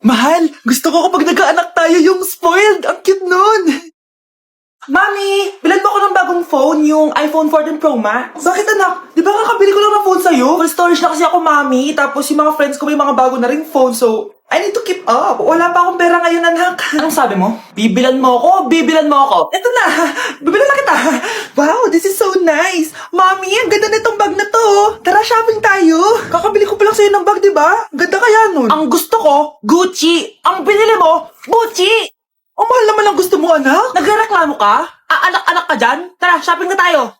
Mahal, gusto ko kapag nagkaanak tayo yung spoiled. Ang cute nun. Mami, bilan mo ako ng bagong phone, yung iPhone 14 Pro Max. Bakit anak? Di ba kakabili ko lang ng phone sa'yo? Full storage na kasi ako, mami. Tapos yung mga friends ko may mga bago na ring phone, so I need to keep up. Wala pa akong pera ngayon, anak. Anong sabi mo? Bibilan mo ako? Bibilan mo ako? Eto na, bibilan na kita. Wow, this is so nice. Mami, ang ganda nitong bag na to. Tara, shopping tayo. Kakabili ko pa lang sa'yo ng bag, di ba? Ganda kaya nun. Ang gusto ko, Gucci. Ang binili mo, Gucci. Ang mahal naman ang gusto mo, anak. Nagreklamo ka? Anak-anak ka dyan? Tara, shopping na tayo.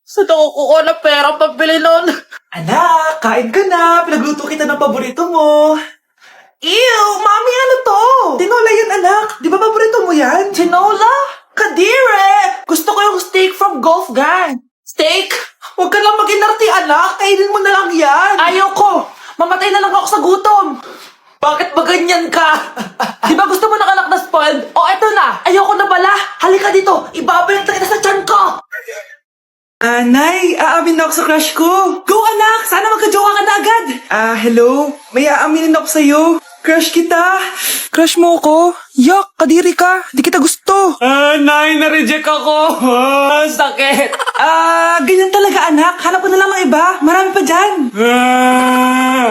Saan ako kukuha ng pera pambili nun? Anak, kain ka na. Pinagluto kita ng paborito mo. Ew, mami, ano to? Tinola yun, anak. Di ba paborito mo yan? Tinola? Kadire! Gusto ko yung steak from Golf Gang. Steak? Huwag ka lang mag-inarti, anak. Kainin mo na lang yan. Ayoko. Mamatay na lang ako sa gutom. Bakit ba ganyan ka? Di ba gusto mo ng anak na spoiled? O eto na, ayoko na pala. Halika dito, ibabalot na kita sa tiyan ko. Nay, aamin na ako sa crush ko. Go anak, sana magka-jowa ka na agad. Hello, may aaminin ako sa'yo. Crush kita. Crush mo ako? Yak, kadiri ka. Di kita gusto. Nay, na-reject ako. Sakit. Ganyan talaga anak. Hanap ko na lang ng iba. Marami pa dyan.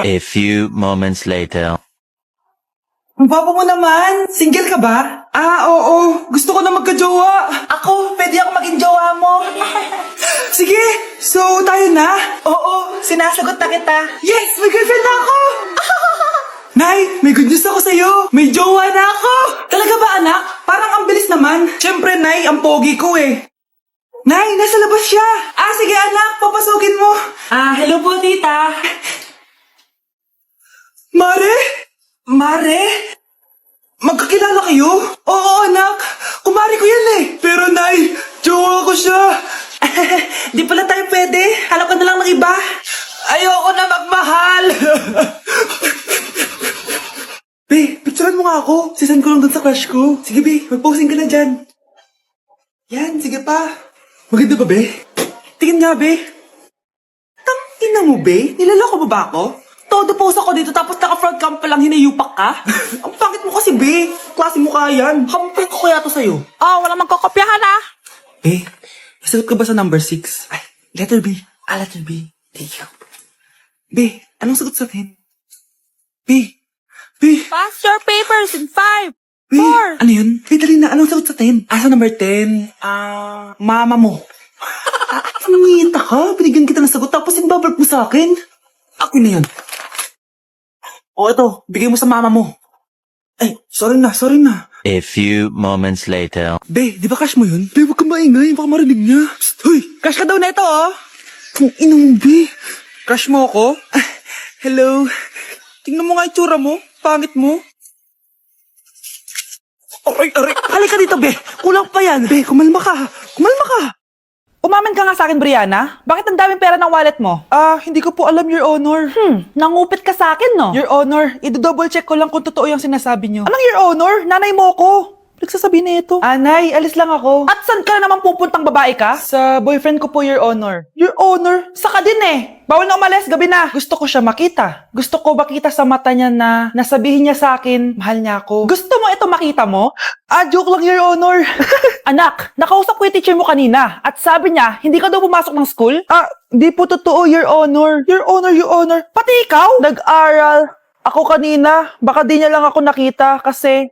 A few moments later. Ang papa mo naman, single ka ba? Oo. Gusto ko na magka-jowa. Ako, pwede ako maging jowa mo. Sige, so tayo na? Oo, sinasagot na kita. Yes, may girlfriend na ako! Nay, may good news ako sa'yo. May jowa na ako! Talaga ba anak? Parang ang bilis naman. Siyempre, Nay, ang pogi ko eh. Nay, nasa labas siya. Sige anak, papasukin mo. Hello po, tita. Mare? Magkakilala kayo? Oo, anak. Kumari ko yan eh. Pero, Nay, jowa ko siya. Di pala tayo pwede. Hanap ka na lang ng iba. Ayoko na magmahal. Be, picturean mo nga ako. Sisan ko lang dun sa crush ko. Sige, Be, mag-posing ka na dyan. Yan, sige pa. Maganda ba, Be? Tingin nga, Be. Tangina mo, Be? Nilaloko mo ba ako? Todo post ako dito tapos naka-front cam pa lang hinayupak ka? Ang pangit mo kasi, Be. Klase mo kaya yan. Hampir ko kaya to sa'yo. Wala magkakopyahan ah. Be, nasagot ka ba sa number 6? Ay, letter B. Letter B. Thank you. Be, anong sagot sa 10? Be. Pass your papers in 5, Be, 4. ano yun? Be, dali na. Anong sagot sa 10? Sa number 10? Mama mo. Nangyinta ka? Binigyan kita ng sagot tapos inababalik mo sa akin? Ako na yun. Ito. Bigay mo sa mama mo. Ay, sorry na. A few moments later. Be, di ba crush mo yun? Be, huwag kang maingay. Baka marinig niya. Psst, hoy! Crush ka daw na ito, oh! Kung ina mo, Be. Crush mo ako? Hello? Tingnan mo nga itsura mo. Pangit mo. Aray! Halika dito, Be. Kulang pa yan. Be, kumalma ka. Umamin ka nga sa akin, Brianna. Bakit ang daming pera ng wallet mo? Hindi ko po alam, Your Honor. Nangupit ka sa akin, no? Your Honor, i-double check ko lang kung totoo yung sinasabi niyo. Anong Your Honor? Nanay mo ko. Nagsasabi na ito. Nay, alis lang ako. At saan ka na naman pupuntang babae ka? Sa boyfriend ko po, Your Honor. Your Honor, saka din eh. Bawal na umalis, gabi na. Gusto ko siya makita. Gusto ko makita sa mata niya na nasabihin niya sa akin, mahal niya ako. Gusto mo ito makita mo? Joke lang, Your Honor. Anak, nakausap ko yung teacher mo kanina at sabi niya, hindi ka daw pumasok ng school? Di po totoo, Your Honor. Your Honor. Pati ikaw? Nag-aral ako kanina. Baka di niya lang ako nakita kasi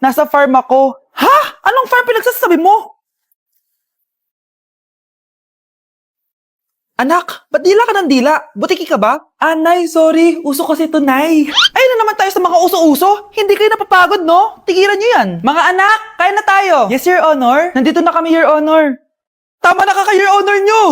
nasa farm ako. Ha? Anong farm pinagsasabi mo? Anak, ba't dila ka ng dila? Butiki ka ba? Nay, sorry. Uso kasi ito, Nay. Ay na naman tayo sa mga uso-uso. Hindi kayo napapagod, no? Tigilan nyo yan. Mga anak, kain na tayo. Yes, Your Honor. Nandito na kami, Your Honor. Tama na ka, Your Honor nyo.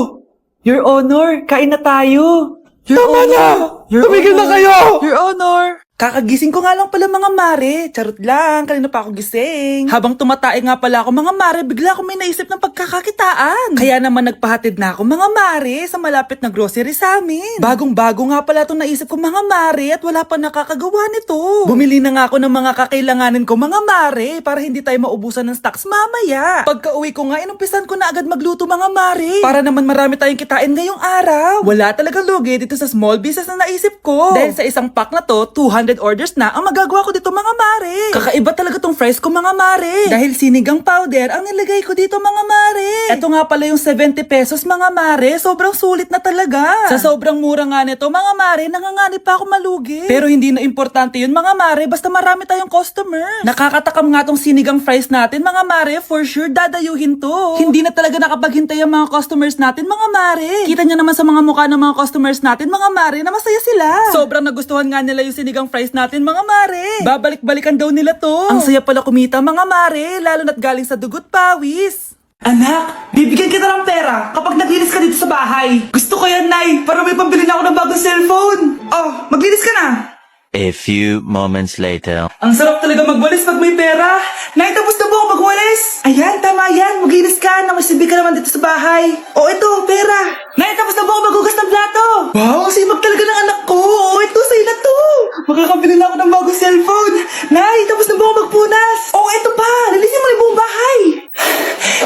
Your Honor, kain na tayo. Tama na! Tumigil na kayo! Your Honor! Kakagising ko nga lang pala mga mare. Charot lang, kanina pa ako gising. Habang tumatae nga pala ako mga mare, bigla ako may naisip ng pagkakakitaan. Kaya naman nagpahatid na ako mga mare sa malapit na grocery sa amin. Bagong-bago nga pala itong naisip ko mga mare at wala pa nakakagawa nito. Bumili na nga ako ng mga kakailanganin ko mga mare para hindi tayo maubusan ng stocks mamaya. Pagka uwi ko nga, inumpisan ko na agad magluto mga mare. Para naman marami tayong kitain ngayong araw. Wala talagang lugi dito sa small business na naisip ko. Dahil sa isang pack na to, 200 100 orders na ang magagawa ko dito mga mare. Kakaiba talaga tong fries ko mga mare. Dahil sinigang powder ang nilagay ko dito mga mare. Ito nga pala yung 70 pesos mga mare. Sobrang sulit na talaga. Sa sobrang mura nga nito mga mare, nanganganib pa ako malugi. Pero hindi na importante yun mga mare, basta marami tayong customers. Nakakatakam nga tong sinigang fries natin mga mare, for sure dadayuhin to. Hindi na talaga nakapaghintay ang mga customers natin mga mare. Kita nyo naman sa mga mukha ng mga customers natin mga mare na masaya sila. Sobrang nagustuhan nga nila yung sinigang fries natin mga mare. Babalik-balikan daw nila to. Ang saya pala kumita mga mare, lalo na't galing sa dugot pawis. Anak, bibigyan kita ng pera kapag naglinis ka dito sa bahay. Gusto ko yan, Nay, para may pambili na ako ng bagong cellphone. Oh, maglinis ka na. A few moments later. Ang sarap talaga magwalis pag may pera. Nay, tapos na po ako magwalis. Ayan, tama yan. Maglinis ka na may silbi ka naman dito sa bahay. O, ito, pera. Nay, tapos na po ako maghugas ng plato. Wow, sipag talaga ng anak ko. O, ito, sa'yo na to. Makakabili na ako ng bagong cellphone. Nay, tapos na po ako magpunas. O, ito pa. Linisin mo na yung buong bahay.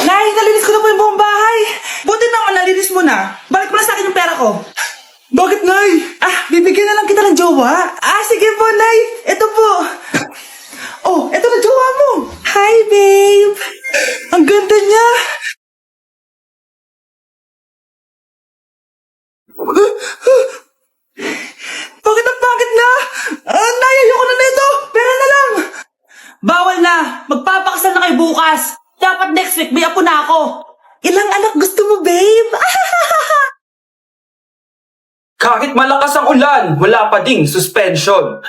Nay, nalinis ko na po yung buong bahay. Buti naman nalinis mo na. Balik mo na sa akin yung pera ko. Bakit, Nay? Bibigyan na lang kita ng jowa. Sige po, Nay. Ito po. Oh, ito na jowa mo. Hi, babe. Ang ganda niya. Bakit ang pangit na? Nay, ayoko na nito. Pera na lang. Bawal na. Magpapakasal na kayo bukas. Dapat next week, may apo na ako. Ilang anak gusto mo, babe? Kahit malakas ang ulan, wala pa ding suspension.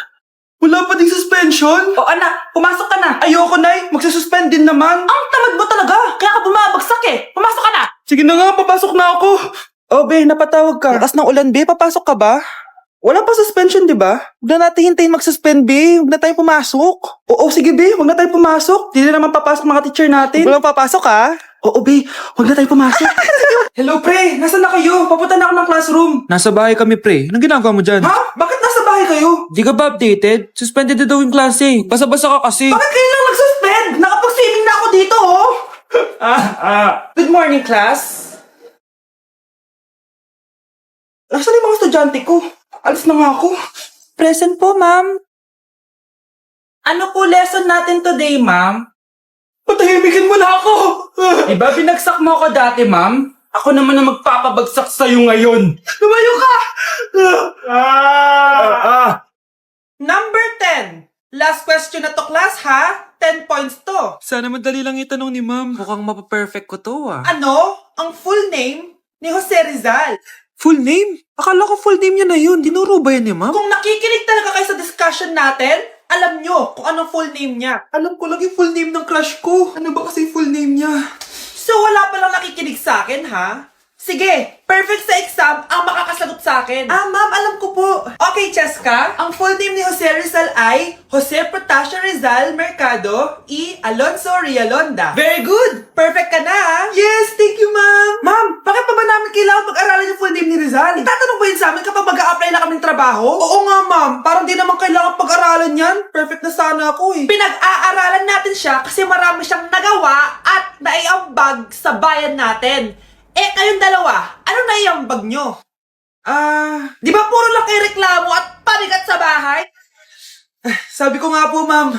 Wala pa ding suspension? O anak, pumasok ka na. Ayoko, Nay. Magsususpend din naman. Ang tamad mo talaga. Kaya ka bumabagsak eh. Pumasok ka na. Sige na nga, papasok na ako. Oh, be, napatawag ka. Lakas ng ulan, be. Papasok ka ba? Wala pa suspension, di ba? Huwag na natin hintayin mag-suspend, be. Huwag na tayo pumasok. Oo, sige, be. Huwag na tayo pumasok. Di na naman papasok mga teacher natin. Walang papasok, ha? Oo, be. Huwag na tayo pumasok. Hello, pre. Nasaan na kayo? Papunta na ako ng classroom. Nasa bahay kami, pre. Anong ginagawa mo dyan? Ha? Bakit nasa bahay kayo? Di ka ba updated? Suspended na daw yung klase. Basa-basa ka kasi. Bakit kayo lang nag-suspend? Nakapag-swimming na ako dito, oh! Good morning, class. Nasaan yung mga estudyante ko? Alis na nga ako. Present po, ma'am. Ano po lesson natin today, ma'am? Patahimikin mo na ako! Diba binagsak mo ako dati, ma'am? Ako naman ang magpapabagsak sa'yo ngayon. Lumayo ka! Number 10. Last question na to class ha. 10 points to. Sana madali lang itanong ni ma'am. Mukhang mapaperfect ko to, ah. Ano ang full name ni Jose Rizal? Full name? Akala ko full name niya na yun. Dinuro ba yan ni ma'am? Kung nakikinig talaga kayo sa discussion natin, alam nyo kung anong full name niya. Alam ko lang yung full name ng crush ko. Ano ba kasi yung full name niya? So wala palang nakikinig sa akin ha? Sige, perfect sa exam ang makakasagot sa akin. Ma'am, alam ko po. Okay, Cheska, ang full name ni Jose Rizal ay Jose Protasio Rizal Mercado y Alonso Rialonda. Very good! Perfect ka na ha? Yes, thank you, ma'am. Ma'am, bakit pa ba namin kailangan pag-aralan yung full name ni Rizal? Itatanong ba yun sa amin kapag mag-a-apply na kaming trabaho? Oo nga, ma'am. Parang di naman kailangan pag-aralan yan. Perfect na sana ako eh. Pinag-aaralan natin siya kasi marami siyang nagawa at naiambag sa bayan natin. Kayong dalawa, ano naiambag nyo? Di ba puro lang kayo reklamo at pabigat sa bahay? Sabi ko nga po, ma'am.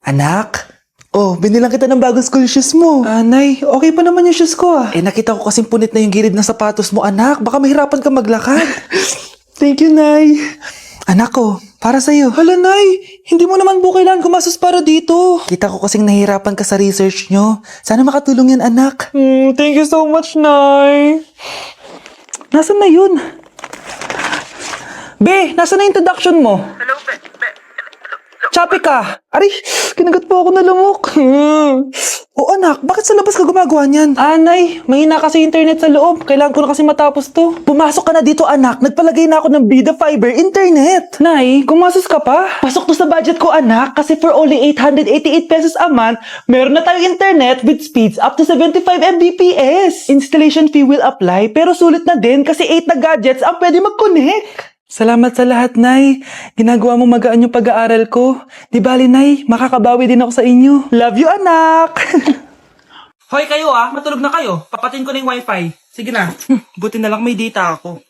Anak, binilang kita ng bagong school shoes mo. Nay, okay pa naman yung shoes ko nakita ko kasing punit na yung gilid ng sapatos mo, anak. Baka mahirapan ka maglakad. Thank you, Nay. Anak ko, para sa'yo. Hala, Nay, hindi mo naman po kailangan gumastos para dito. Kita ko kasing nahihirapan ka sa research nyo. Sana makatulong yan, anak. Thank you so much, Nay. Nasaan na yun? Be, nasaan na introduction mo? Hello, Be. Choppy ka. Aray, kinagat po ako na lumok. Anak, bakit sa labas ka gumagawa niyan? Nay, mahina kasi internet sa loob. Kailangan ko na kasi matapos to. Pumasok ka na dito, anak. Nagpalagay na ako ng Bida Fiber Internet. Nay, gumasos ka pa? Pasok to sa budget ko, anak. Kasi for only 888 pesos a month, meron na tayong internet with speeds up to 75 Mbps. Installation fee will apply, pero sulit na din kasi 8 na gadgets ang pwede mag-connect. Salamat sa lahat, Nay. Ginagawa mo magaan yung pag-aaral ko. Di bali, Nay, makakabawi din ako sa inyo. Love you, anak! Hoy kayo matulog na kayo. Papatin ko na yung wifi. Sige na. Buti na lang may data ako.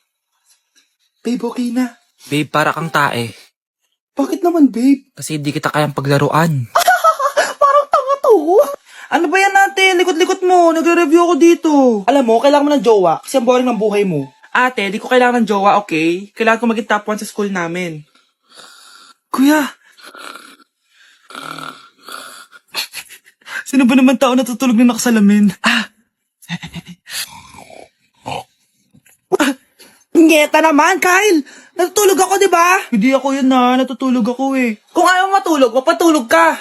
Babe, okay na. Babe, para kang tae. Bakit naman, babe? Kasi hindi kita kayang paglaruan. Parang tanga to. Ano ba yan natin? Likot-likot mo. Nagre-review ako dito. Alam mo, kailangan mo ng jowa kasi ang boring ng buhay mo. Ate, di ko kailangan ng jowa, okay? Kailangan ko maging top 1 sa school namin. Kuya! Sino ba naman tao natutulog na nakasalamin? Ngeta naman, Kyle! Natutulog ako, di ba? Hindi ako yun na. Natutulog ako eh. Kung ayaw matulog, mapatulog ka.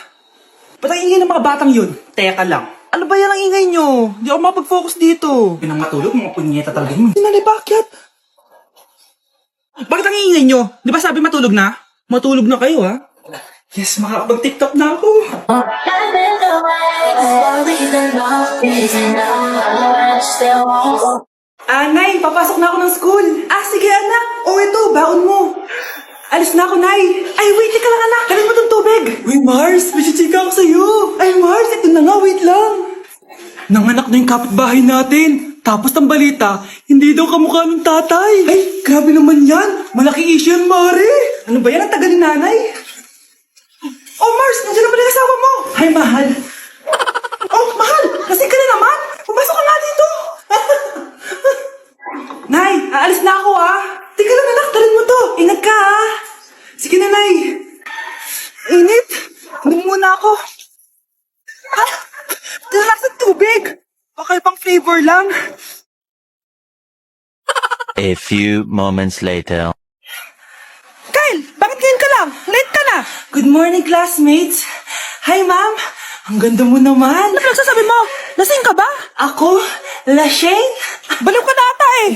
Ba't ang ingay ng mga batang yun? Teka lang. Ano ba yan ang ingay nyo? Hindi ako mapag-focus dito. Pinang matulog, mga punyeta talaga yun. Sinali, bakit? Bakit ang ingay nyo? Di ba sabi matulog na? Matulog na kayo ha? Yes, makakapag-tiktok na ako. Nay, papasok na ako ng school. Sige anak. Ito, baon mo. Alis na ako, Nay. Ay, wait, ka lang anak. Dalhin mo tong tubig. Uy, Mars, may chichika ako sa'yo. Ay, Mars, ito na nga, wait lang. Nanganak na yung kapitbahay natin. Tapos ang balita, hindi daw kamukha ng tatay. Ay, grabe naman yan. Malaki issue yan, Mari. Ano ba yan, ang tagal ni nanay? Oh, Mars, nandiyan na pala yung asawa mo. Ay, mahal. Oh, mahal, kasi ka na naman. Pumasok ka nga dito. Nay, aalis na ako Tika lang anak, dalhin mo to. Ingat ka Sige na, Nay. Init. Hindi muna ako. Talakas ng tubig. Baka ibang flavor lang. A few moments later. Kyle, bakit ngayon ka lang? Late ka na. Good morning, classmates. Hi, ma'am. Ang ganda mo naman. Ano nagsasabi mo? Lasing ka ba? Ako? Lasing? Baliw ka na ata eh.